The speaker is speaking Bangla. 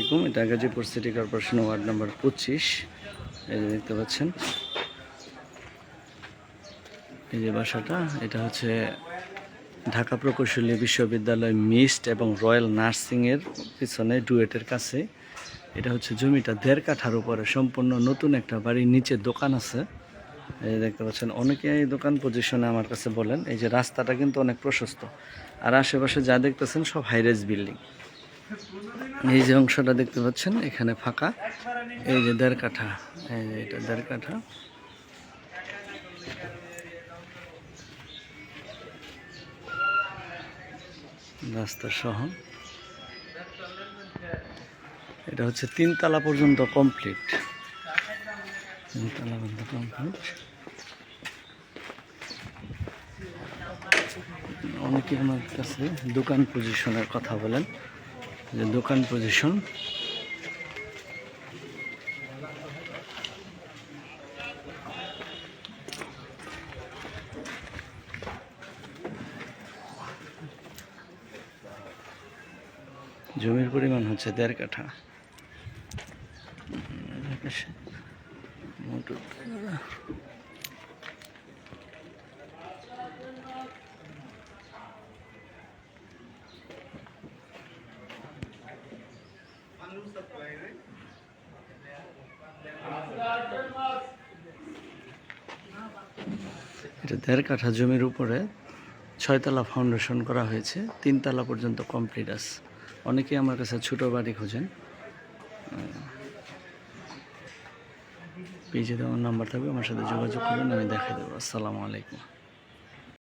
আলাইকুম। এটা Gazipur city corporation ward number 25। এই যে দেখতে পাচ্ছেন, এই যে বাসাটা, এটা হচ্ছে ঢাকা প্রকৌশলী বিশ্ববিদ্যালয় মিস্ট এবং রয়্যাল নার্সিংয়ের পিছনে ডুয়েটের কাছে। এটা হচ্ছে জমিটা 1.5 কাঠার উপরে সম্পূর্ণ নতুন একটা বাড়ি, নিচে দোকান আছে। এই যে দেখতে পাচ্ছেন, অনেকে এই দোকান পজিশনে আমার কাছে বলেন। এই যে রাস্তাটা কিন্তু অনেক প্রশস্ত, আর আশেপাশে যা দেখতেছেন সব হাইরাইজ বিল্ডিং। এই যে অংশটা দেখতে পাচ্ছেন এখানে ফাঁকা, এই যে 1.5 কাঠা, এই যে এটা 1.5 কাঠা। রাস্তা সহ এটা হচ্ছে 3 তলা পর্যন্ত কমপ্লিট। 3 তলা পর্যন্ত কমপ্লিট। অনেকে আমার কাছে দোকান পজিশনের কথা বলেন, যে দোকান পজিশন। জমির পরিমাণ হচ্ছে 1.5 কাঠা। এটা 1.5 কাঠা জমির উপরে 6 তলা ফাউন্ডেশন করা হয়েছে, 3 তলা পর্যন্ত কমপ্লিট আছে। অনেকেই আমার কাছে ছোট বাড়ি খোঁজেন। পেজে দেওয়ার নাম্বার থাকবে, আমার সাথে যোগাযোগ করবেন, আমি দেখাই দেবো। আসসালামু আলাইকুম।